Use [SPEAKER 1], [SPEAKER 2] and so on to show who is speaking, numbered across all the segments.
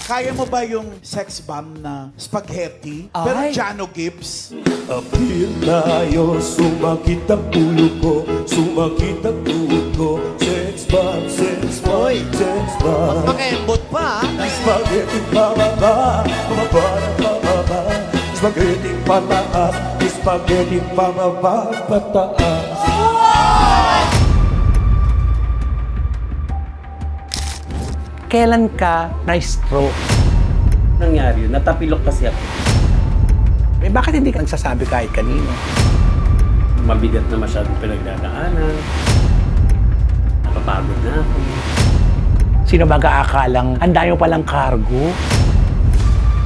[SPEAKER 1] Kaya mo ba yung sex bomb na spaghetti? Pero Jano Gibbs?
[SPEAKER 2] Apil tayo, sumakit ang ulo ko, sumakit ang tuhod ko. Sex bomb, sex bomb, sex bomb.
[SPEAKER 1] Magpakembot pa,
[SPEAKER 2] Spaghetti pababa, pababa, pababa. Spaghetti pataas, spaghetti pababa, pataas.
[SPEAKER 3] Kailan ka na-stroke?
[SPEAKER 4] Nangyari yun, natapilok kasi ako.
[SPEAKER 3] Eh, bakit hindi ka nagsasabi kahit kanino?
[SPEAKER 4] Mabigat na masyadong pinagdadaanan. Napapagod na ako.
[SPEAKER 3] Sino ba kaakalang ang dami mo palang cargo?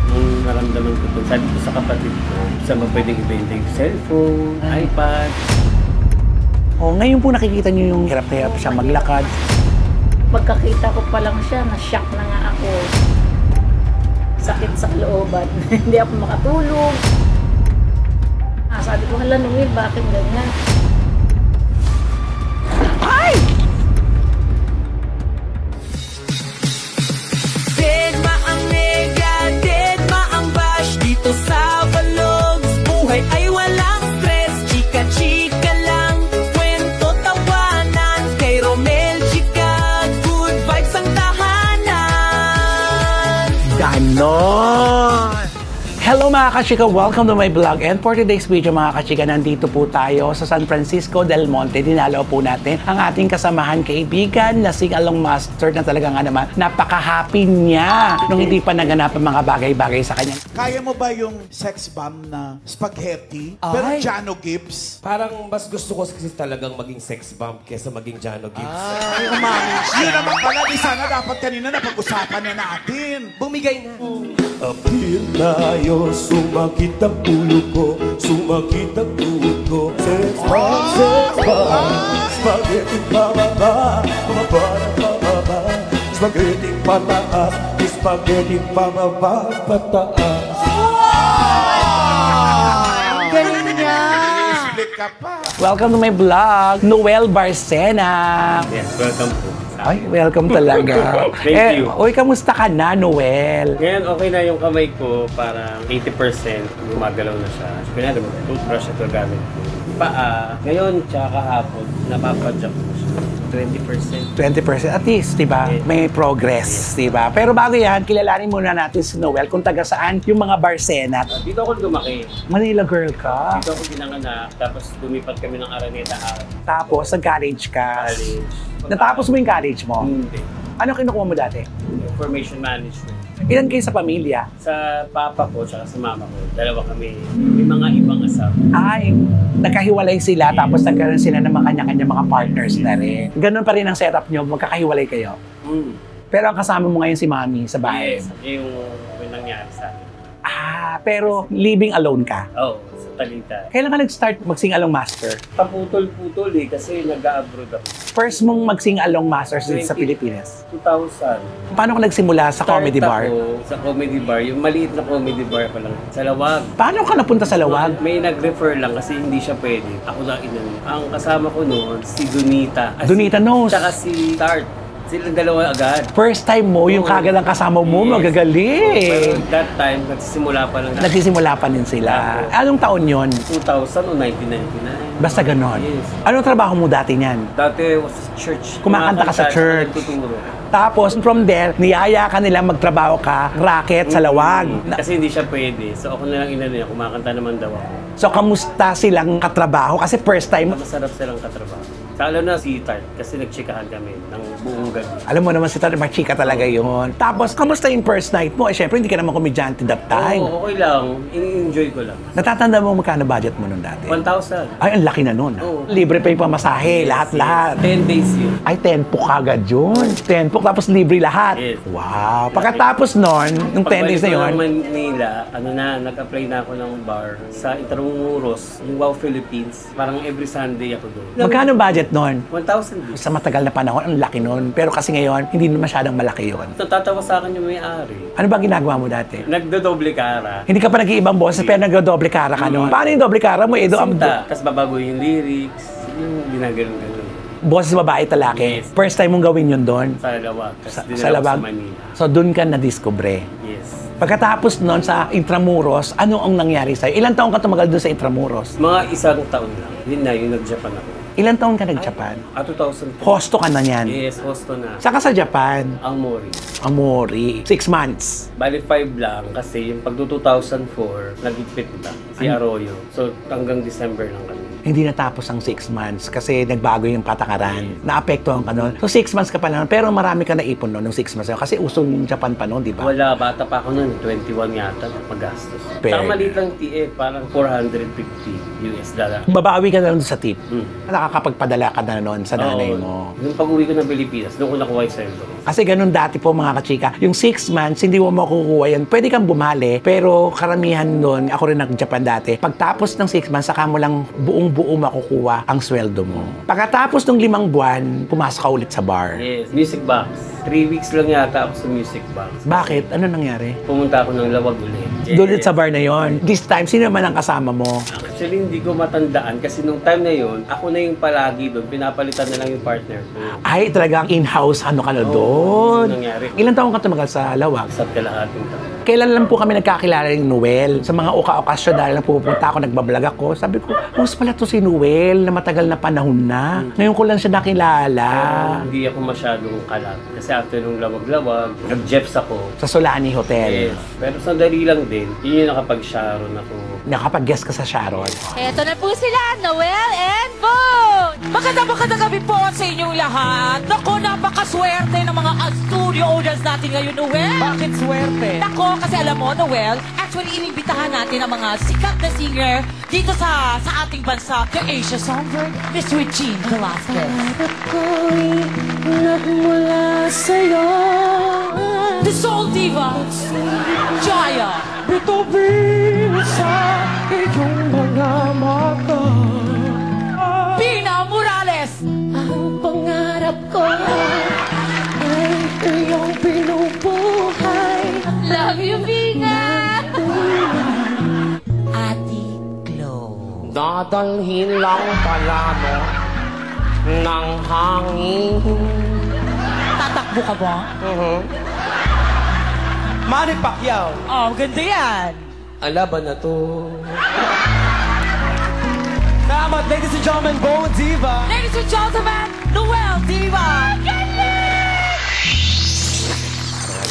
[SPEAKER 4] Nung naramdaman ko ito, sabi ko sa kapatid ko, saan ba pwedeng ibenta yung cellphone, iPad.
[SPEAKER 3] O, ngayon po nakikita niyo yung hirap na hirap siya maglakad.
[SPEAKER 5] Pagkakita ko pa lang siya, na-shock na nga ako. Sakit sa looban. Hindi ako makatulog. Sabi ko, hala Noel, bakit ganyan?
[SPEAKER 3] Ay!
[SPEAKER 6] Deadma ang nega, deadma ang bash. Dito sa Vlogs, buhay ay walang stress. Chika-chika lang, kwento tawanan. Kay Romel Chika, good vibes ang tahanan.
[SPEAKER 3] Ganon! Hello mga kachika! Welcome to my vlog. And for today's video mga kachika, nandito po tayo sa San Francisco del Monte. Dinalaw po natin ang ating kasamahan kaibigan na sing-along master na talaga nga naman napaka-happy niya nung hindi pa naganap ang mga bagay-bagay sa kanya.
[SPEAKER 1] Kaya mo ba yung sex bomb na spaghetti? Pero Jano Gibbs?
[SPEAKER 2] Parang mas gusto ko kasi talagang maging sex bomb kesa maging Jano Gibbs.
[SPEAKER 1] Ay, umami siya. Yun naman pala, di sana dapat kanina napag-usapan na natin.
[SPEAKER 2] Bumigay na. Apil tayo, sumakit ang ulo ko, sumakit ang tuhod ko. Sex bomb, sex bomb. Spaghetti pababa, pababa, pababa. Spaghetti pataas, spaghetti pababa, pataas.
[SPEAKER 5] Ang galing niya!
[SPEAKER 1] Split ka pa.
[SPEAKER 3] Welcome to my vlog, Noel Barcena.
[SPEAKER 4] Yes, welcome po.
[SPEAKER 3] Ay, welcome talaga.
[SPEAKER 4] Thank you.
[SPEAKER 3] Oy, kamusta ka na, Noel?
[SPEAKER 4] Ngayon, okay na yung kamay ko, parang 80% gumagalaw na siya. Pinado mo, toothbrush ito gamit ko. Paa, ngayon, tsaka kahapon, napapadyak ko siya. 20%.
[SPEAKER 3] 20%. At least, di ba?
[SPEAKER 4] Yes.
[SPEAKER 3] May progress, di ba? Pero bago yan, kilalanin muna natin si Noel kung taga saan yung mga Barcena.
[SPEAKER 4] Dito ako lumaki.
[SPEAKER 3] Manila girl ka.
[SPEAKER 4] Dito ako ginanganak, tapos lumipat kami ng Araneta
[SPEAKER 3] Tapos, nag-college ka.
[SPEAKER 4] College.
[SPEAKER 3] Natapos mo yung college mo?
[SPEAKER 4] Hindi.
[SPEAKER 3] Ano kinukuha mo dati?
[SPEAKER 4] Information management.
[SPEAKER 3] Ilan kayo sa pamilya?
[SPEAKER 4] Sa papa ko, tsaka sa mama ko, dalawa kami. May mga ibang asawa.
[SPEAKER 3] Ay, nagkahiwalay sila tapos nagkaroon sila ng mga kanya-kanya mga partners na rin. Ganun pa rin ang setup nyo, magkakahiwalay kayo. Pero ang kasama mo ngayon si Mami sa bahay.
[SPEAKER 4] Yes, yung nangyari sa akin.
[SPEAKER 3] Pero living alone ka.
[SPEAKER 4] Oo, sa Tagaytay.
[SPEAKER 3] Kailan ka nag-start mag-sing-along master?
[SPEAKER 4] Paputol-putol kasi nag-abroad ako.
[SPEAKER 3] First mong mag-sing-along master sa Pilipinas.
[SPEAKER 4] 2000.
[SPEAKER 3] Paano ka nagsimula sa comedy bar?
[SPEAKER 4] Ako sa comedy bar, yung maliit na comedy bar pa lang, sa Lawag.
[SPEAKER 3] Paano ka napunta sa Lawag?
[SPEAKER 4] May nag-refer lang kasi hindi siya pwede. Ako lang inano. Ang kasama ko noon, si Donita.
[SPEAKER 3] Donita Knows.
[SPEAKER 4] Tsaka si Tart. Silang dalawa agad.
[SPEAKER 3] First time mo, yung kagad ang kasama mo,
[SPEAKER 4] Yes.
[SPEAKER 3] magagaling.
[SPEAKER 4] Pero that time, nagsisimula pa lang.
[SPEAKER 3] Nagsisimula pa din sila. Anong taon yon?
[SPEAKER 4] 2000 o 1999.
[SPEAKER 3] Basta ganon.
[SPEAKER 4] Yes.
[SPEAKER 3] Anong trabaho mo dati niyan?
[SPEAKER 4] Dati was sa church.
[SPEAKER 3] Kumakanta ka sa church.
[SPEAKER 4] Nagtuturo.
[SPEAKER 3] Tapos, from there, niyaya ka nila magtrabaho ka, racket sa Lawag.
[SPEAKER 4] Kasi hindi siya pwede. So ako na lang inano niya, kumakanta naman daw ako.
[SPEAKER 3] So, kamusta silang katrabaho? Kasi first time,
[SPEAKER 4] Masarap silang katrabaho. Lalo na si Tart, kasi nagchikahan kami ng buong gabi.
[SPEAKER 3] alam mo naman si Tata, machika talaga yun. Tapos, kamusta yung first night mo? Eh, syempre, hindi ka naman komedyante that time.
[SPEAKER 4] Oo, okay lang. In-enjoy ko lang.
[SPEAKER 3] Natatanda mo magkano budget mo nun dati?
[SPEAKER 4] 1,000.
[SPEAKER 3] Ay, ang laki na nun.
[SPEAKER 4] Oo.
[SPEAKER 3] Libre pa yung pamasahe, lahat-lahat.
[SPEAKER 4] 10 days yun.
[SPEAKER 3] Ay, 10 po kagad yun. 10 po, tapos libre lahat.
[SPEAKER 4] Yes.
[SPEAKER 3] Wow. Pagkatapos nun, yung 10 days na yun,
[SPEAKER 4] Pagbalik ko ng Manila, nag-apply na ako ng bar sa Intramuros, yung Wow Philippines. Parang every Sunday ako doon.
[SPEAKER 3] magkano budget nun?
[SPEAKER 4] 1,000 days.
[SPEAKER 3] Sa matagal na panahon, ang laki nun. Pero kasi ngayon, hindi na masyadong malaki yun.
[SPEAKER 4] Natatawa sa akin yung may-ari.
[SPEAKER 3] Ano ba ginagawa mo dati?
[SPEAKER 4] Nagdodoble kara.
[SPEAKER 3] Hindi ka pa nag-iibang boses, pero nagdo-doble kara ka nun. Paano yung doble kara mo?
[SPEAKER 4] Sinta. Tapos babago yung lyrics. Yung ginaganon-ganon.
[SPEAKER 3] Boses babae talaki.
[SPEAKER 4] Yes.
[SPEAKER 3] First time mong gawin yun doon?
[SPEAKER 4] Sa Lawag. Tapos dinala
[SPEAKER 3] Sa
[SPEAKER 4] ko
[SPEAKER 3] Lawag?
[SPEAKER 4] sa Manila.
[SPEAKER 3] So doon ka na-discover.
[SPEAKER 4] Yes.
[SPEAKER 3] Pagkatapos noon sa Intramuros, ano ang nangyari sa'yo? Ilang taon ka tumagal doon sa Intramuros?
[SPEAKER 4] Mga isang taon lang. Yun na, yung nag-Japan ako.
[SPEAKER 3] Ilang taon ka nag-Japan?
[SPEAKER 4] 2000.
[SPEAKER 3] Hosto ka na niyan.
[SPEAKER 4] Yes, hosto na.
[SPEAKER 3] Saka sa Japan?
[SPEAKER 4] Ang Mori.
[SPEAKER 3] Amori. 6 months.
[SPEAKER 4] Bali 5 lang kasi yung pag 2004, nag-igpit na si Arroyo. So hanggang December lang kami.
[SPEAKER 3] Hindi natapos ang 6 months kasi nagbago yung patakaran. Naapektuhan ka noon. So 6 months ka pa lang, pero marami ka naipon noon ng 6 months. Kasi uso yung Japan pa noon, di ba?
[SPEAKER 4] Wala, bata pa ako noon, 21 yata, magastos.
[SPEAKER 3] Pero-
[SPEAKER 4] Saka maliit lang TA, parang 450 US dollar.
[SPEAKER 3] Babawi ka na lang sa tip.
[SPEAKER 4] Hmm.
[SPEAKER 3] Nakakapagpadala ka na noon sa nanay
[SPEAKER 4] Oo.
[SPEAKER 3] mo.
[SPEAKER 4] Yung pag-uwi ko ng Pilipinas, doon ko nakuha yung sweldo.
[SPEAKER 3] Kasi ganun dati po mga kachika, yung 6 months, hindi mo makukuha yan. Pwede kang bumali, pero karamihan doon, ako rin nag-Japan dati, pagtapos ng 6 months, saka mo lang buong-buo makukuha ang sweldo mo. Pagkatapos ng 5 buwan, pumasok ka ulit sa bar.
[SPEAKER 4] Yes, music box. 3 weeks lang yata ako sa music box.
[SPEAKER 3] Bakit? Ano nangyari?
[SPEAKER 4] Pumunta ako ng Lawag ulit.
[SPEAKER 3] Doon ulit sa bar na yon. This time, sino naman ang kasama mo?
[SPEAKER 4] Actually, hindi ko matandaan kasi nung time na yon, ako na yung palagi doon, pinapalitan na lang yung partner ko.
[SPEAKER 3] Ay, talagang in-house ano ka na
[SPEAKER 4] Oo,
[SPEAKER 3] doon.
[SPEAKER 4] ano nangyari?
[SPEAKER 3] Ilan taong ka tumagal sa Lawag?
[SPEAKER 4] Isa't kalahating taon.
[SPEAKER 3] Kailan lang po kami nagkakilala ni Noel? Sa mga okasyon dahil lang pupunta ako, nagbablog ako. Sabi ko, who's pala to si Noel na matagal na panahon na? Ngayon ko lang siya nakilala.
[SPEAKER 4] Hindi ako masyadong kalat. Kasi after nung lawag-lawag, nag-Jeffs ako.
[SPEAKER 3] Sa Solani Hotel.
[SPEAKER 4] Yes. Pero sandali lang din, yun yung nakapag-Sharon ako.
[SPEAKER 3] Nakapag-guest ka sa Sharon.
[SPEAKER 7] Eto na po sila, Noel and Bo!
[SPEAKER 6] Magandang gabi po sa inyong lahat. Naku, napakaswerte ng mga studio audience natin ngayon, Noel.
[SPEAKER 1] Bakit swerte?
[SPEAKER 6] Naku, kasi alam mo, Noel, actually inimbitahan natin ang mga sikat na singer dito sa ating bansa, the Asia Songbird, Miss Regine Velasquez.
[SPEAKER 7] Ako'y nagmula sa'yo.
[SPEAKER 6] The Soul Diva, Jaya.
[SPEAKER 2] Bituin sa iyong mga mata.
[SPEAKER 6] Pina Morales.
[SPEAKER 7] Ang pangarap ko ay iyong binubuhay. Love you, Bina!
[SPEAKER 6] Ati Glow.
[SPEAKER 8] Dadalhin lang pala no ng hangin.
[SPEAKER 6] Tatakbo ka ba?
[SPEAKER 1] Manny Pacquiao.
[SPEAKER 6] Oh, ganda yan.
[SPEAKER 8] Alaban na to.
[SPEAKER 1] Salamat, ladies and gentlemen, Bone Diva.
[SPEAKER 6] Ladies and gentlemen, Noel Diva.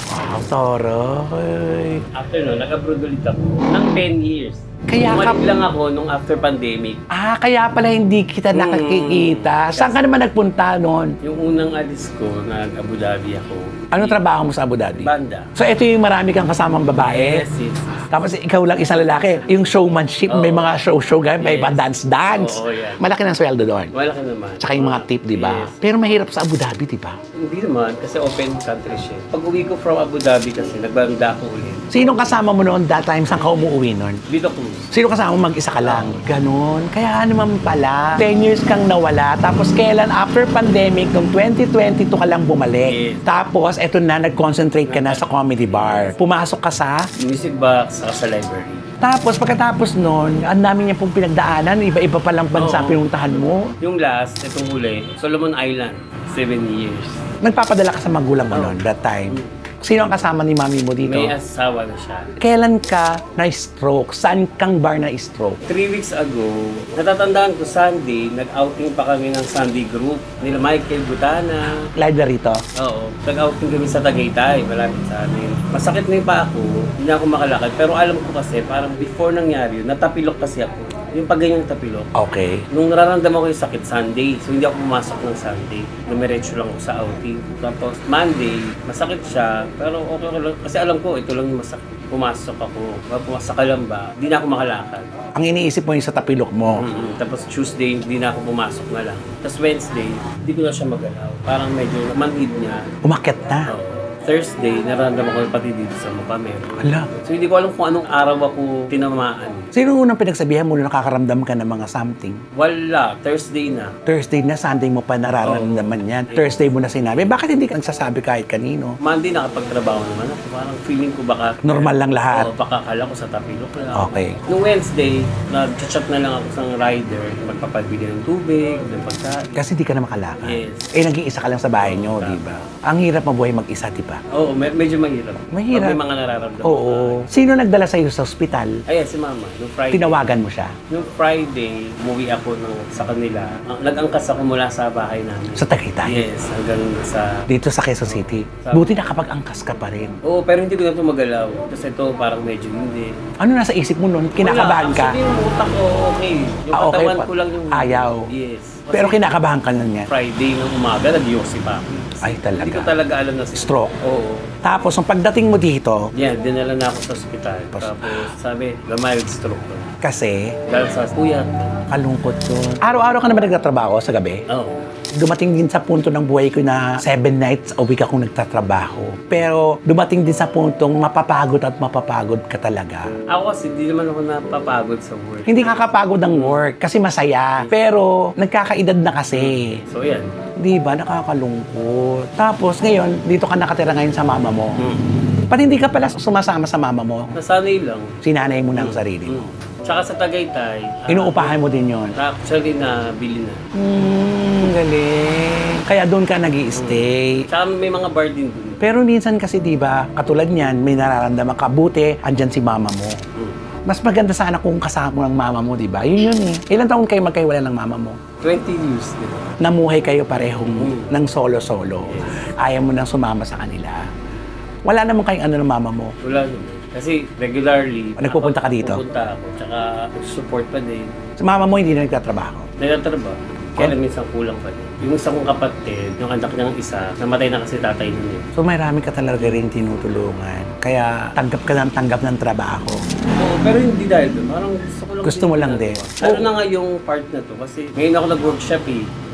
[SPEAKER 3] Wow, Toroy.
[SPEAKER 4] After nun, nag-abroad ulit ako. Ng 10 years.
[SPEAKER 3] Kaya ka-
[SPEAKER 4] Bumalik lang ako nung after pandemic.
[SPEAKER 3] Kaya pala hindi kita nakakikita. Saan ka naman nagpunta noon?
[SPEAKER 4] Yung unang alis ko, nag-Abu Dhabi ako.
[SPEAKER 3] Ano trabaho mo sa Abu Dhabi?
[SPEAKER 4] Banda.
[SPEAKER 3] So ito yung marami kang kasamang babae.
[SPEAKER 4] Yes, yes.
[SPEAKER 3] Tapos ikaw lang isang lalaki. Yung showmanship, may
[SPEAKER 4] Oo.
[SPEAKER 3] mga show ganyan, may
[SPEAKER 4] Yes.
[SPEAKER 3] pa dance-dance.
[SPEAKER 4] Oo, yan.
[SPEAKER 3] Malaki ng sweldo doon.
[SPEAKER 4] Malaki naman.
[SPEAKER 3] Tsaka yung mga tip, di ba?
[SPEAKER 4] Yes.
[SPEAKER 3] Pero mahirap sa Abu Dhabi, di ba?
[SPEAKER 4] Hindi naman, kasi open country siya. Pag uwi ko from Abu Dhabi kasi, nagbanda ako ulit.
[SPEAKER 3] Sinong kasama mo noon that time? Saan ka umuwi noon?
[SPEAKER 4] Dito ko.
[SPEAKER 3] Sino kasama mo? Mag-isa ka lang? Ganon. Kaya naman pala, 10 years kang nawala. Tapos kailan, after pandemic, noong 2022 ka lang bumalik.
[SPEAKER 4] Yes.
[SPEAKER 3] Tapos, eto na, nag-concentrate ka na sa comedy bar. Pumasok ka sa...
[SPEAKER 4] Music box, saka sa library.
[SPEAKER 3] Tapos, pagkatapos noon, ang dami niya pong pinagdaanan. Iba-iba palang bansa
[SPEAKER 4] Oo.
[SPEAKER 3] pinuntahan mo.
[SPEAKER 4] Yung last, itong huli, Solomon Island, 7 years.
[SPEAKER 3] Nagpapadala ka sa magulang mo noon, that time. Sino ang kasama ni mami mo dito?
[SPEAKER 4] May asawa na siya.
[SPEAKER 3] Kailan ka na-stroke? Saan kang bar na-stroke?
[SPEAKER 4] 3 weeks ago, natatandaan ko Sunday, nag-outing pa kami ng Sunday group. Nila Michael Butana.
[SPEAKER 3] Live na rito?
[SPEAKER 4] Oo. Nag-outing kami sa Tagaytay, malapit sa amin. Masakit na yung paa ko, hindi na ako makalakad. Pero alam ko kasi, parang before nangyari yun, natapilok kasi ako. Yung pag ganyang tapilok.
[SPEAKER 3] Okay.
[SPEAKER 4] Nung nararamdaman ko yung sakit Sunday, so hindi ako pumasok ng Sunday. Dumiretso lang ako sa outing. Tapos Monday, masakit siya, pero okay lang. Kasi alam ko, ito lang yung masakit. Pumasok ako. Pumasok ka lang ba, hindi na ako makalakad.
[SPEAKER 3] Ang iniisip mo yung sa tapilok mo.
[SPEAKER 4] Tapos Tuesday, hindi na ako pumasok na lang. Tapos Wednesday, hindi ko na siya magalaw. Parang medyo manhid niya.
[SPEAKER 3] Umakyat na.
[SPEAKER 4] Oo. Thursday, nararamdaman ko pati dito sa mukha meron.
[SPEAKER 3] Ala.
[SPEAKER 4] So hindi ko alam kung anong araw ako tinamaan.
[SPEAKER 3] Sino unang pinagsabihan mo na nakakaramdam ka ng mga something?
[SPEAKER 4] Wala, Thursday na.
[SPEAKER 3] Thursday na, Sunday mo pa nararamdaman yan. Thursday mo na sinabi. Bakit hindi ka nagsasabi kahit kanino?
[SPEAKER 4] Monday nakapagtrabaho naman ako. Parang feeling ko baka...
[SPEAKER 3] Normal lang lahat.
[SPEAKER 4] Oo, baka akala ko sa tapilok lang.
[SPEAKER 3] Okay.
[SPEAKER 4] Nung Wednesday, nag-chat na lang ako sa rider. Magpapabili ng tubig, ng pagkain.
[SPEAKER 3] Kasi hindi ka na makalakad.
[SPEAKER 4] Yes.
[SPEAKER 3] Nag-iisa ka lang sa bahay nyo, di ba? Ang hirap mabuhay mag-isa, di ba?
[SPEAKER 4] Oo, medyo mahirap.
[SPEAKER 3] Mahirap.
[SPEAKER 4] Pag may mga nararamdaman.
[SPEAKER 3] Oo. Sino nagdala sa'yo sa ospital?
[SPEAKER 4] Ayan, si Mama. Nung Friday.
[SPEAKER 3] Tinawagan mo siya?
[SPEAKER 4] Nung Friday, umuwi ako sa kanila. Nag-angkas ako mula sa bahay namin.
[SPEAKER 3] Sa Tagaytay?
[SPEAKER 4] Yes, hanggang sa...
[SPEAKER 3] Dito sa Quezon City? Buti nakapag-angkas ka pa rin.
[SPEAKER 4] Oo, pero hindi ko na ito magalaw. Kasi ito parang medyo hindi.
[SPEAKER 3] Ano nasa isip mo nun? Kinakabahan ka?
[SPEAKER 4] Actually, yung utak ko okay. Yung
[SPEAKER 3] okay
[SPEAKER 4] katawan
[SPEAKER 3] pa.
[SPEAKER 4] ko lang yung...
[SPEAKER 3] Ayaw.
[SPEAKER 4] Yes.
[SPEAKER 3] Pero kinakabahan ka nun yan?
[SPEAKER 4] Friday ng umaga, nag-yosi pa ako.
[SPEAKER 3] Ay, talaga.
[SPEAKER 4] Hindi ko talaga alam na
[SPEAKER 3] Stroke?
[SPEAKER 4] Oo.
[SPEAKER 3] Tapos, ang pagdating mo dito,
[SPEAKER 4] Yan, dinala na ako sa ospital. Tapos sabi, mild stroke ko.
[SPEAKER 3] kasi
[SPEAKER 4] Dahil sa puyat.
[SPEAKER 3] kalungkot yun. Araw-araw ka naman nagtatrabaho sa gabi?
[SPEAKER 4] Oo.
[SPEAKER 3] Dumating din sa punto ng buhay ko na 7 nights a week akong nagtatrabaho. Pero dumating din sa puntong mapapagod at mapapagod ka talaga.
[SPEAKER 4] Ako kasi, di naman ako napapagod sa work.
[SPEAKER 3] Hindi kakapagod ang work kasi masaya. Pero nagkakaedad na kasi.
[SPEAKER 4] So, yan.
[SPEAKER 3] Di ba? Nakakalungkot. Tapos ngayon, dito ka nakatira ngayon sa mama mo. Pati hindi ka pala sumasama sa mama mo.
[SPEAKER 4] Nasanay lang.
[SPEAKER 3] Sinanay mo na ang sarili mo.
[SPEAKER 4] Tsaka sa Tagaytay.
[SPEAKER 3] Inuupahan mo din yon.
[SPEAKER 4] Actually, nabili na.
[SPEAKER 3] Galing. Kaya doon ka nag-i-stay.
[SPEAKER 4] Tsaka may mga bar din dun.
[SPEAKER 3] Pero minsan kasi, di ba, katulad niyan, may nararamdaman ka, buti, andyan si mama mo. Mas maganda sana kung kasama mo ng mama mo, di ba? Yun eh. Ilang taon kayo magkaiwala ng mama mo?
[SPEAKER 4] 20 years din.
[SPEAKER 3] Namuhay kayo parehong ng solo-solo. Ayaw mo nang sumama sa kanila. Wala naman kayong ano ng mama mo.
[SPEAKER 4] Wala naman. Kasi regularly,
[SPEAKER 3] Nagpupunta ka dito?
[SPEAKER 4] Pupunta ako. Tsaka support pa din.
[SPEAKER 3] Sa mama mo hindi na nagtatrabaho.
[SPEAKER 4] Nagtatrabaho. Kaya minsan kulang pa din. Yung isa kong kapatid, yung anak niyang isa, namatay na kasi tatay niya.
[SPEAKER 3] So may rami ka talaga rin tinutulungan. Kaya tanggap ng trabaho.
[SPEAKER 4] Oo, pero hindi dahil doon. Parang gusto ko lang.
[SPEAKER 3] Gusto mo lang din.
[SPEAKER 4] Ano na nga yung part na to? Kasi ngayon ako nag-workshop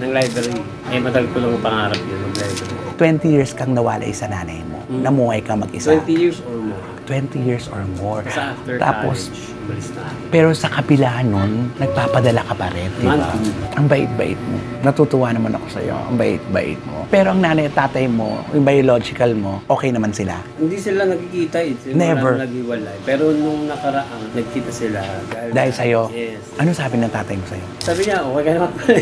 [SPEAKER 4] ng library. Eh, matagal ko lang pangarap yun, mag-library.
[SPEAKER 3] 20 years kang nawalay sa nanay mo. Namuhay ka mag-isa.
[SPEAKER 4] 20 years or more.
[SPEAKER 3] 20 years or more.
[SPEAKER 4] Kasi after
[SPEAKER 3] Tapos,
[SPEAKER 4] college, umalis na.
[SPEAKER 3] pero sa kabila nun, nagpapadala ka pa rin, di ba?
[SPEAKER 4] Monthly.
[SPEAKER 3] Ang bait-bait mo. Natutuwa naman ako sa'yo. Ang bait-bait mo. Pero ang nanay at tatay mo, yung biological mo, okay naman sila.
[SPEAKER 4] Hindi sila nagkikita eh. Sila
[SPEAKER 3] Never.
[SPEAKER 4] naghiwalay. Pero nung nakaraan, nagkita sila.
[SPEAKER 3] Dahil sa'yo?
[SPEAKER 4] Yes.
[SPEAKER 3] Ano sabi ng tatay mo sa'yo?
[SPEAKER 4] Sabi niya, okay ka naman pala.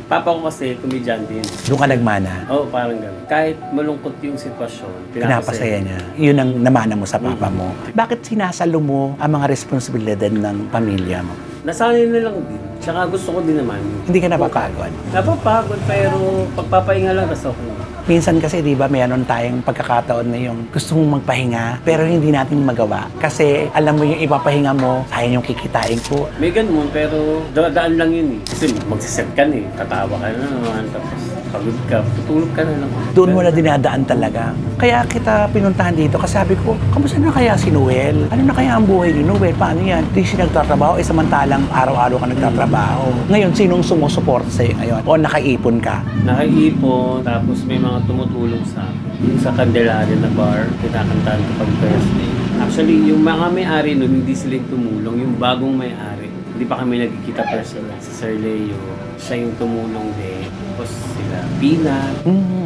[SPEAKER 4] Papa ko kasi, komedyan din.
[SPEAKER 3] Doon ka nagmana.
[SPEAKER 4] Oo, parang gano'n. Kahit malungkot yung sitwasyon,
[SPEAKER 3] Pinapasaya niya. Yun ang namana mo sa papa mo. Bakit sinasalo mo ang mga responsibilidad ng pamilya mo?
[SPEAKER 4] Nasanay na lang din. Tsaka gusto ko din naman.
[SPEAKER 3] Hindi ka napapagod.
[SPEAKER 4] Napapagod, pero pagpapahinga lang, basta okay.
[SPEAKER 3] Minsan kasi, di ba, mayroon tayong pagkakataon na yung gusto mong magpahinga, pero hindi natin magawa. Kasi alam mo yung ipapahinga mo, sayang yung kikitain ko.
[SPEAKER 4] May ganun, pero daan lang yun eh. Kasi magsiset ka na eh. Tatawa ka na naman, tapos pagod ka, tutulog ka na lang.
[SPEAKER 3] Doon mo na dinadaan talaga. Kaya kita pinuntahan dito kasi sabi ko, kamusta na kaya si Noel? Ano na kaya ang buhay ni Noel? Paano yan? Di siya nagtatrabaho, samantalang araw-araw ka nagtatrabaho. Ngayon, sinong sumusuporta sa'yo ngayon? O nakaipon ka?
[SPEAKER 4] Nakaipon, tapos may mga tumutulong sa akin. Yung sa Candelaria na bar, kinakantahan ko pag birthday. Actually, yung mga may-ari nun, hindi sila yung tumulong. Yung bagong may-ari, hindi pa kami nagkikita personal. Si Sir Leo, siya yung tumulong din. Tapos sila, Peanut.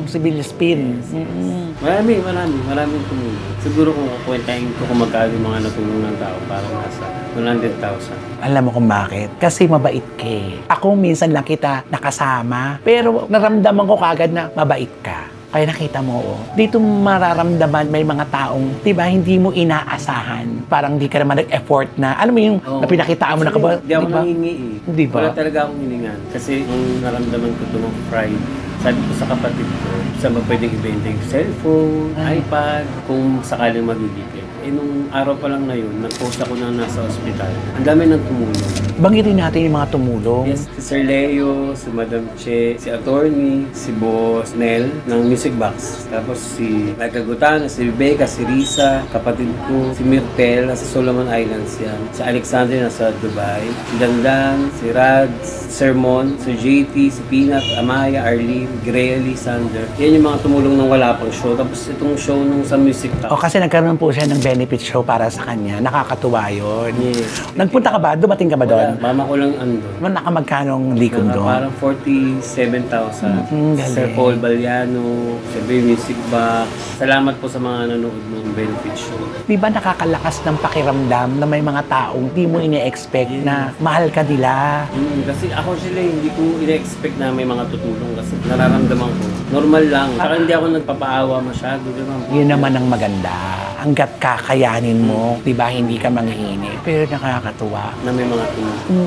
[SPEAKER 3] Si Bill Spin.
[SPEAKER 4] Maraming tumulong. Siguro kung kukwentahin ko kung magkano yung mga natulong ng tao, parang nasa 100,000.
[SPEAKER 3] Alam mo kung bakit? Kasi mabait ka eh. Ako minsan lang kita nakasama, pero naramdaman ko kagad na mabait ka. Kaya nakita mo, oh, dito mararamdaman may mga taong, di ba, hindi mo inaasahan. Parang di ka naman nag-effort na, alam mo yung na pinakitaan mo na ka ba?
[SPEAKER 4] Hindi ako nangingi eh.
[SPEAKER 3] Di ba?
[SPEAKER 4] Wala talaga akong hiningan. Kasi nung naramdaman ko ito ng Friday, sabi ko sa kapatid ko, saan ba pwedeng ibenta yung cellphone, iPad, kung sakaling magigipit. Eh, nung araw pa lang na yun, nag-post ako na nasa ospital. Ang dami nang tumulong.
[SPEAKER 3] Bangitin natin yung mga tumulong.
[SPEAKER 4] Yes, si Sir Leo, si Madam Che, si Attorney, si Boss Nel ng Music Box. Tapos si Michael Gutana, si Rebecca, si Risa, kapatid ko, si Mirtel, nasa Solomon Islands yan. Si Alexander, nasa Dubai. Si Dandan, si Rad, si Sermon, si JT, si Peanut, Amaya, Arlene, Gray Alisander. Yan yung mga tumulong nung wala pang show. Tapos itong show nung sa music
[SPEAKER 3] O kasi nagkaroon po siya ng benefit show para sa kanya. Nakakatuwa yun.
[SPEAKER 4] Yes.
[SPEAKER 3] Nagpunta ka ba? Dumating ka ba doon?
[SPEAKER 4] Mama ko lang andun.
[SPEAKER 3] Nakamagkanong likom doon?
[SPEAKER 4] Parang 47,000.
[SPEAKER 3] galing.
[SPEAKER 4] Sir Paul Baliano, Siyempre Music Box. Salamat po sa mga nanood ng benefit show.
[SPEAKER 3] Di ba nakakalakas ng pakiramdam na may mga taong di mo ine-expect na mahal ka nila?
[SPEAKER 4] Kasi ako sila hindi ko ina-expect na may mga tutulong kasi nararamdaman ko. Normal lang. Saka hindi ako nagpapaawa masyado. Diba?
[SPEAKER 3] Yun naman ang maganda. Hanggat kakayanin mo, di ba, hindi ka manghihingi. Pero nakakatuwa.
[SPEAKER 4] Na may mga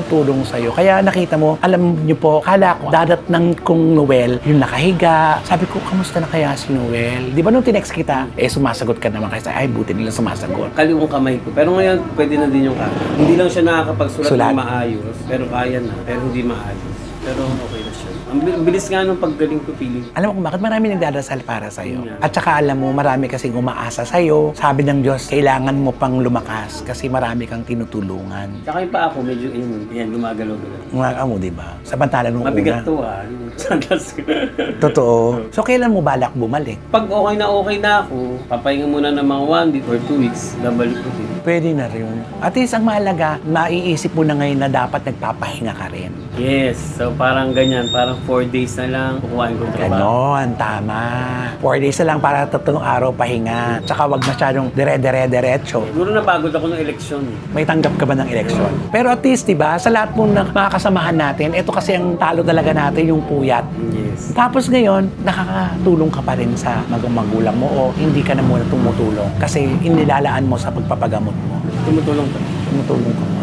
[SPEAKER 3] Tulong sa'yo. Kaya nakita mo, alam niyo po, kala ko, dadatnang kong Noel, yung nakahiga. Sabi ko, kamusta na kaya si Noel? Di ba nung tinext kita, sumasagot ka naman kasi, ay, buti nila sumasagot.
[SPEAKER 4] kaliwang kamay ko. Pero ngayon, pwede na din yung kaya. Hindi lang siya nakakapagsulat
[SPEAKER 3] Sulat.
[SPEAKER 4] ng maayos, pero kaya na. Pero hindi maayos. Pero okay na siya. Ang bilis nga nung paggaling ko feeling.
[SPEAKER 3] Alam mo kung bakit marami nagdadasal para sa'yo.
[SPEAKER 4] Yeah.
[SPEAKER 3] At saka alam mo, marami kasing umaasa sa'yo. Sabi ng Diyos, kailangan mo pang lumakas kasi marami kang tinutulungan.
[SPEAKER 4] Saka yung pa ako, medyo yan, gumagalaw-galaw.
[SPEAKER 3] Mga mo, di ba? Samantala nung
[SPEAKER 4] Mabigat
[SPEAKER 3] una.
[SPEAKER 4] to Sandas ko.
[SPEAKER 3] Totoo. So, kailan mo balak bumalik?
[SPEAKER 4] Pag okay na ako, papahinga muna ng mga 1 week or 2 weeks, babalik ko din.
[SPEAKER 3] Pwede na rin. At least, ang mahalaga, maiisip mo na ngayon na dapat nagpapahinga ka rin.
[SPEAKER 4] Yes, so parang ganyan, parang 4 days na lang, kukuhain ko trabaho.
[SPEAKER 3] Ganon, tama. 4 days na lang para 3 araw pahinga. Tsaka wag masyadong dire-diretso.
[SPEAKER 4] Siguro napagod ako ng eleksyon.
[SPEAKER 3] May tanggap ka ba ng eleksyon? Pero at least, di ba, sa lahat po ng mga kasamahan natin, ito kasi ang talo talaga natin, yung puyat.
[SPEAKER 4] Yes.
[SPEAKER 3] Tapos ngayon, nakakatulong ka pa rin sa magulang mo o hindi ka na muna tumutulong kasi inilalaan mo sa pagpapagamot mo.
[SPEAKER 4] Tumutulong ka.
[SPEAKER 3] Tumutulong ka mo.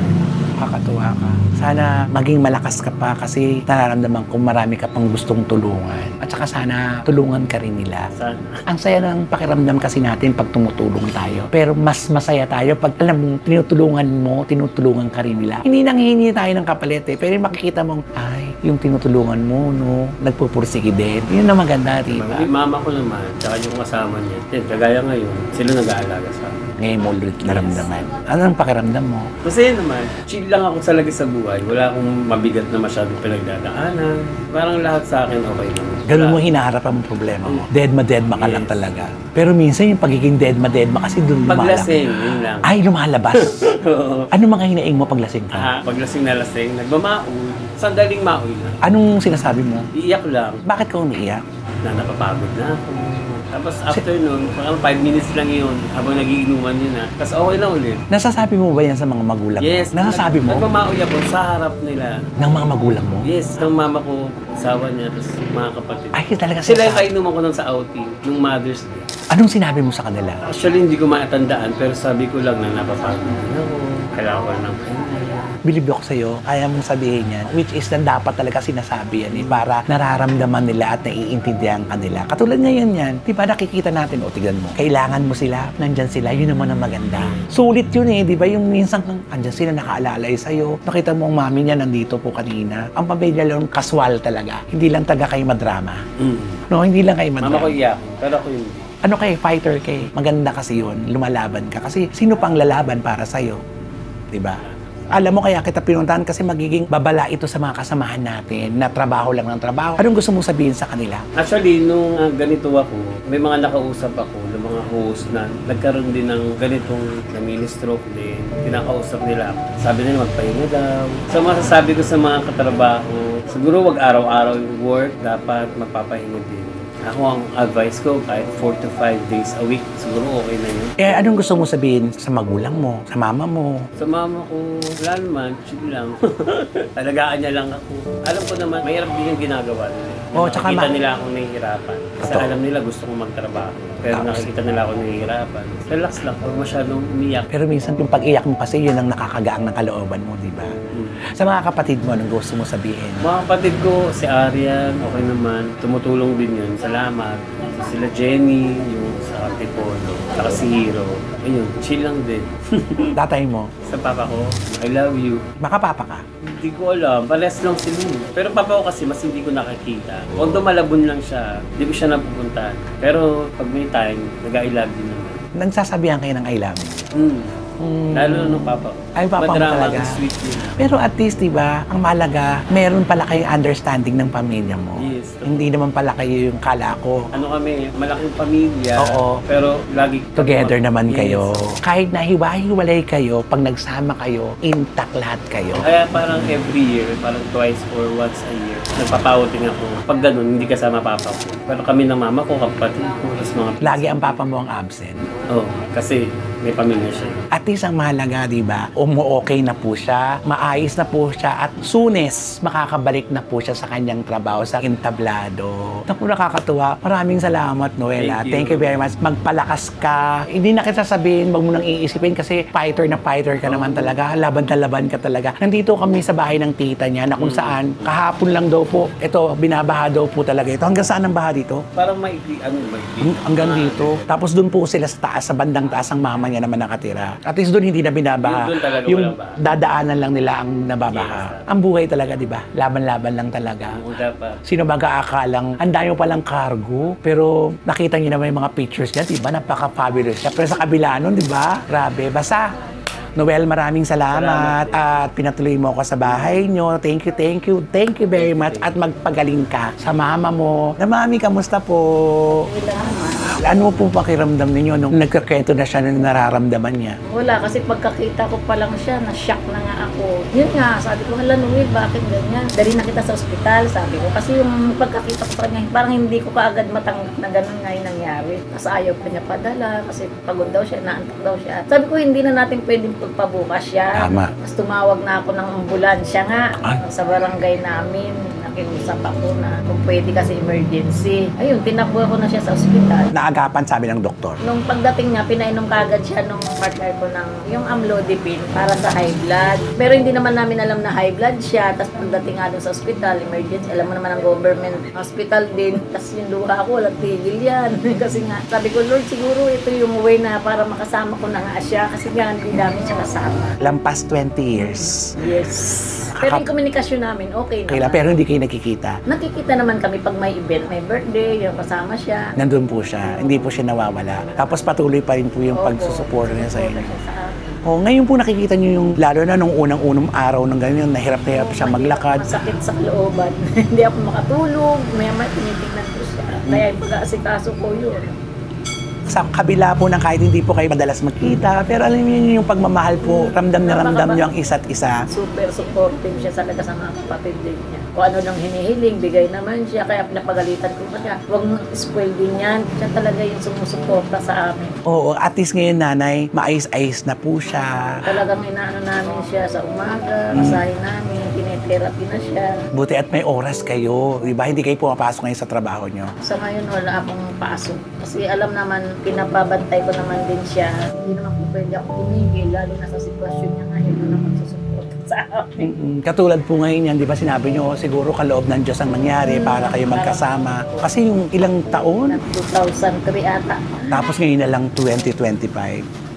[SPEAKER 3] Nakakatuwa ka. Sana maging malakas ka pa kasi nararamdaman ko marami ka pang gustong tulungan. At saka sana tulungan ka rin nila.
[SPEAKER 4] Sana.
[SPEAKER 3] Ang saya ng pakiramdam kasi natin pag tumutulong tayo. Pero mas masaya tayo pag alam mo, tinutulungan ka rin nila. Hindi nanghihingi tayo ng kapalit eh. Pero makikita mong, ay, yung tinutulungan mo, no, nagpupursige din. Yun na maganda, di ba?
[SPEAKER 4] Yung mama ko naman, tsaka yung kasama niya. Then, kagaya ngayon, sila nag-aalaga sa akin.
[SPEAKER 3] Ngayon mo ulit naramdaman. Ano ang pakiramdam mo?
[SPEAKER 4] Kasi naman, chill lang ako talaga sa buhay. Wala akong mabigat na masyadong pinagdadaanan. Parang lahat sa akin okay lang.
[SPEAKER 3] Ganun mo hinaharap ang problema mo. Deadma ka lang
[SPEAKER 4] Yes.
[SPEAKER 3] talaga. Pero minsan yung pagiging deadma kasi doon
[SPEAKER 4] Paglasing, yun lang.
[SPEAKER 3] Ay, lumalabas.
[SPEAKER 4] Oo.
[SPEAKER 3] Ano mga hinaing mo paglasing ka?
[SPEAKER 4] Paglasing na lasing, nagmamaoy. Sandaling maoy lang.
[SPEAKER 3] Anong sinasabi mo?
[SPEAKER 4] Iiyak lang.
[SPEAKER 3] Bakit ka umiiyak?
[SPEAKER 4] Na napapagod na ako. Tapos after nun, parang 5 minutes lang yun habang nagiinuman yun na. Tapos okay na ulit.
[SPEAKER 3] Nasasabi mo ba yan sa mga magulang
[SPEAKER 4] Yes.
[SPEAKER 3] mo? Nasasabi mo?
[SPEAKER 4] Nagmamaoy ako sa harap nila.
[SPEAKER 3] Ng mga magulang mo?
[SPEAKER 4] Yes, ng mama ko, asawa niya, tapos mga kapatid.
[SPEAKER 3] Ay, talaga
[SPEAKER 4] Sila yung
[SPEAKER 3] sinasabi.
[SPEAKER 4] kainuman ko nun sa outing, nung Mother's Day.
[SPEAKER 3] Anong sinabi mo sa kanila?
[SPEAKER 4] Actually, hindi ko matandaan, pero sabi ko lang na napapagod na ako. Kailangan ko ng pahinga.
[SPEAKER 3] Believe ako sa'yo, kaya mong sabihin yan, which is na dapat talaga sinasabi yan para nararamdaman nila at naiintindihan ka nila. Katulad ngayon yan, di ba nakikita natin, o tignan mo, kailangan mo sila, nandyan sila, yun naman ang maganda. Sulit yun eh, di ba? Yung minsan kang andyan sila, nakaalalay sa'yo. Nakita mo ang mami niya nandito po kanina. Ang pamilya lang kaswal talaga. Hindi lang taga kayo madrama. No, hindi lang kayo madrama.
[SPEAKER 4] Mama ko iyak, pero ako hindi.
[SPEAKER 3] Ano kay fighter kay? Maganda kasi yun, lumalaban ka. Kasi sino pang lalaban para sa'yo? Di ba? Alam mo kaya kita pinuntahan kasi magiging babala ito sa mga kasamahan natin na trabaho lang ng trabaho. Anong gusto mong sabihin sa kanila?
[SPEAKER 4] Actually, nung ganito ako, may mga nakausap ako ng mga host na nagkaroon din ng ganitong mini-stroke din. Pinakausap nila ako. Sabi nila magpahinga daw. So masasabi ko sa mga katrabaho, siguro wag araw-araw yung work, dapat magpapahinga din. Ako ang advice ko, kahit 4 to 5 days a week, siguro okay na yun.
[SPEAKER 3] Eh, anong gusto mong sabihin sa magulang mo, sa mama mo?
[SPEAKER 4] Sa mama ko, wala naman, chill lang. Talagaan niya lang ako. Alam ko naman, mahirap din yung ginagawa nila.
[SPEAKER 3] Tsaka
[SPEAKER 4] Nakikita nila akong nahihirapan. Kasi
[SPEAKER 3] Totoo.
[SPEAKER 4] alam nila gusto kong magtrabaho. Pero
[SPEAKER 3] Tapos.
[SPEAKER 4] nakikita nila akong nahihirapan. Relax lang, huwag masyadong umiyak.
[SPEAKER 3] Pero minsan yung pag-iyak mo kasi yun ang nakakagaang ng kalooban mo, di ba? Sa mga kapatid mo, anong gusto mo sabihin?
[SPEAKER 4] Mga kapatid ko, si Arian, okay naman. Tumutulong din yun. Salamat. Sila Jenny, yung sa Antipolo. Saka si Hero. Ayun, chill lang din.
[SPEAKER 3] Tatay mo,
[SPEAKER 4] Sa papa ko, I love you.
[SPEAKER 3] makapapa ka.
[SPEAKER 4] Hindi ko alam. Pares lang sila. Pero papa ko kasi mas hindi ko nakikita. Although malabon lang siya, hindi ko siya napupuntahan. Pero pag may time, nag-I love you naman.
[SPEAKER 3] Nagsasabihan kayo ng I love you.
[SPEAKER 4] Lalo na nung papa ko.
[SPEAKER 3] Ay, papa mo
[SPEAKER 4] Madrama,
[SPEAKER 3] talaga.
[SPEAKER 4] sweet yun.
[SPEAKER 3] Pero at least, di ba, ang mahalaga, meron pala kayong understanding ng pamilya mo.
[SPEAKER 4] Yes.
[SPEAKER 3] Hindi naman pala kayo yung kala ko.
[SPEAKER 4] Ano kami, malaking pamilya.
[SPEAKER 3] Oo.
[SPEAKER 4] Pero lagi
[SPEAKER 3] Together naman
[SPEAKER 4] Yes.
[SPEAKER 3] kayo. Kahit na hiwa-hiwalay kayo, pag nagsama kayo, intact lahat kayo.
[SPEAKER 4] Kaya parang every year, parang twice or once a year, nagpapauting ako. Pag ganun, hindi kasama papa ko. Pero kami ng mama ko, kapatid ko, tapos mga...
[SPEAKER 3] Lagi ang papa mo ang absent.
[SPEAKER 4] Oo, kasi may pamilya siya.
[SPEAKER 3] At least ang mahalaga, di ba, okay na po siya, maayos na po siya, at soonest, makakabalik na po siya sa kanyang trabaho, sa entablado. Naku, nakakatuwa. Maraming salamat, Noela.
[SPEAKER 4] Thank you.
[SPEAKER 3] Thank you very much. Magpalakas ka. Hindi na kita sabihin, wag mo nang iisipin kasi fighter ka naman talaga. Laban na laban ka talaga. Nandito kami sa bahay ng tita niya na kung saan, kahapon lang daw po, ito, binabaha daw po talaga ito. Hanggang saan ang baha dito?
[SPEAKER 4] Parang maigli, maigli.
[SPEAKER 3] Hanggang dito. Tapos doon po sila sa taas, sa bandang taas, ang mama niya naman nakatira. At least doon hindi na binabaha.
[SPEAKER 4] Doon talaga
[SPEAKER 3] Yung
[SPEAKER 4] walang baha.
[SPEAKER 3] dadaanan lang nila ang nababaha.
[SPEAKER 4] Yes.
[SPEAKER 3] Ang buhay talaga, di ba? Laban-laban lang talaga.
[SPEAKER 4] Oo, dapat.
[SPEAKER 3] Sino mag-aakalang, ang dami palang cargo, pero nakita niyo naman yung mga pictures niya, di ba? Napaka-fabulous siya. Pero sa kabila nun, di ba? Grabe. Basta, Noel, maraming salamat at pinatuloy mo ako sa bahay nyo. Thank you very much at magpagaling ka sa mama mo. Na mami, kamusta po? Ano po pakiramdam ninyo nung nagkakwento na siya na nararamdaman niya?
[SPEAKER 5] Wala, kasi pagkakita ko pa lang siya, na-shock na nga ako. Yun nga, sabi ko, hala Noel, bakit ganyan? Dali na kita sa ospital, sabi ko. Kasi yung pagkakita ko sa kanya, parang hindi ko kaagad matanggap na ganun nga yung nangyari. Tapos ayaw pa niya padala, kasi pagod daw siya, naantok daw siya. Sabi ko, hindi na natin pwedeng pagpabukas siya.
[SPEAKER 3] Tama.
[SPEAKER 5] Tapos tumawag na ako ng ambulansya nga sa barangay namin. Nakiusap ako na kung pwede kasi emergency. Ayun, tinakbo ako na siya sa ospital.
[SPEAKER 3] Naagapan, sabi ng doktor.
[SPEAKER 5] Nung pagdating niya, pinainom kagad siya nung partner ko ng yung amlodipine para sa high blood. Pero hindi naman namin alam na high blood siya. Tapos pagdating nga doon sa ospital, emergency, alam mo naman ang government hospital din. Tapos yung luha ko, walang tigil yan. Kasi nga, sabi ko, Lord, siguro ito yung way na para makasama ko na nga siya. Kasi nga, hindi namin siya kasama.
[SPEAKER 3] Lampas 20 years.
[SPEAKER 5] Yes. Pero yung komunikasyon namin, okay naman.
[SPEAKER 3] Kailan, pero hindi kayo nakikita.
[SPEAKER 5] Nakikita naman kami pag may event, may birthday, yung kasama siya.
[SPEAKER 3] Nandun po siya. Hindi po siya nawawala. Tapos patuloy pa rin po yung pagsusuporta niya sa inyo. Oh, ngayon po nakikita niyo yung, lalo na nung unang araw ng ganyan, nahirap siya maglakad.
[SPEAKER 5] Masakit sa kalooban. Hindi ako makatulog. Maya-maya tinitignan ko siya. Kaya pag-aasikaso ko yun.
[SPEAKER 3] Sa kabila po ng kahit hindi po kayo madalas magkita, pero alam niyo yung pagmamahal po, ramdam na ramdam niyo ang isa't isa.
[SPEAKER 5] Super supportive siya talaga sa mga kapatid din niya. Kung ano nang hinihiling, bigay naman siya. Kaya pinapagalitan ko pa siya. Huwag mong spoil din yan. Siya talaga yung sumusuporta sa amin.
[SPEAKER 3] Oo, at least ngayon nanay, maayos-ayos na po siya.
[SPEAKER 5] Talagang inaano namin siya sa umaga, masahin namin, tinetherapy na siya.
[SPEAKER 3] Buti at may oras kayo, di ba? Hindi kayo pumapasok ngayon sa trabaho niyo.
[SPEAKER 5] Sa ngayon, wala akong pasok. Kasi alam naman, pinapabantay ko naman din siya. Hindi naman po pwede ako tumigil, lalo na sa sitwasyon niya ngayon na magsusupport sa amin.
[SPEAKER 3] Katulad po ngayon yan, di ba sinabi niyo, siguro kaloob ng Diyos ang nangyari para kayo magkasama. Kasi yung ilang taon,
[SPEAKER 5] 2003 ata.
[SPEAKER 3] tapos ngayon na lang 2025.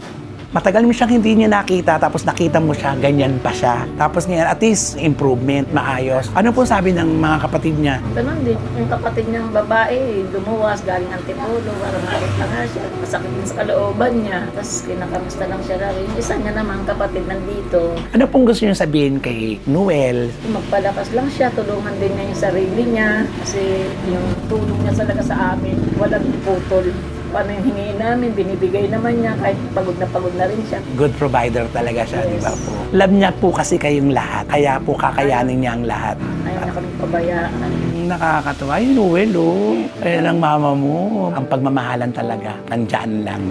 [SPEAKER 3] Matagal mo siyang hindi niya nakita, tapos nakita mo siya, ganyan pa siya. Tapos ngayon, at least, improvement, maayos. Ano po sabi ng mga kapatid niya?
[SPEAKER 5] Ganun din, yung kapatid niyang babae, lumuwas, galing Antipolo, parang nakita nga siya, masakit din sa kalooban niya. Tapos kinakamusta lang siya rin. Yung isa niya naman, kapatid nandito.
[SPEAKER 3] Ano pong gusto niyo sabihin kay Noel?
[SPEAKER 5] Magpalakas lang siya, tulungan din niya yung sarili niya. Kasi yung tulong niya talaga sa amin, walang putol. Paano yung hingin namin, binibigay naman niya kahit pagod na rin siya.
[SPEAKER 3] Good provider talaga siya,
[SPEAKER 5] Yes.
[SPEAKER 3] di ba po? Love niya po kasi kayong lahat. Kaya po kakayanin niya ang lahat.
[SPEAKER 5] Ayaw niya kami pabayaan.
[SPEAKER 3] Nakakatawa. Yung Noel, oh. Ayan ang mama mo. Ang pagmamahalan talaga. Nandyan lang.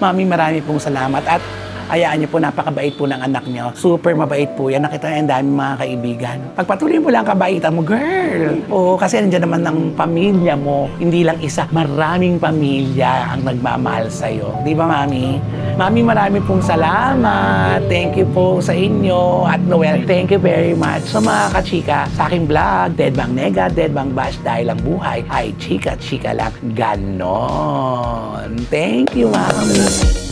[SPEAKER 3] Mami, marami pong salamat. At hayaan niyo po, napakabait po ng anak niyo. Super mabait po yan. Nakita niyo ang dami mga kaibigan. Pagpatuloy mo lang kabaitan mo, girl. Oo, kasi nandiyan naman ang pamilya mo. Hindi lang isa, maraming pamilya ang nagmamahal sa'yo. Di ba, Mami? Mami, marami pong salamat. Thank you po sa inyo. At Noel, thank you very much. So mga kachika, sa aking vlog, Dead Bang Nega, Dead Bang Bash, dahil ang buhay ay chika-chika lang. Ganon. Thank you, Mami.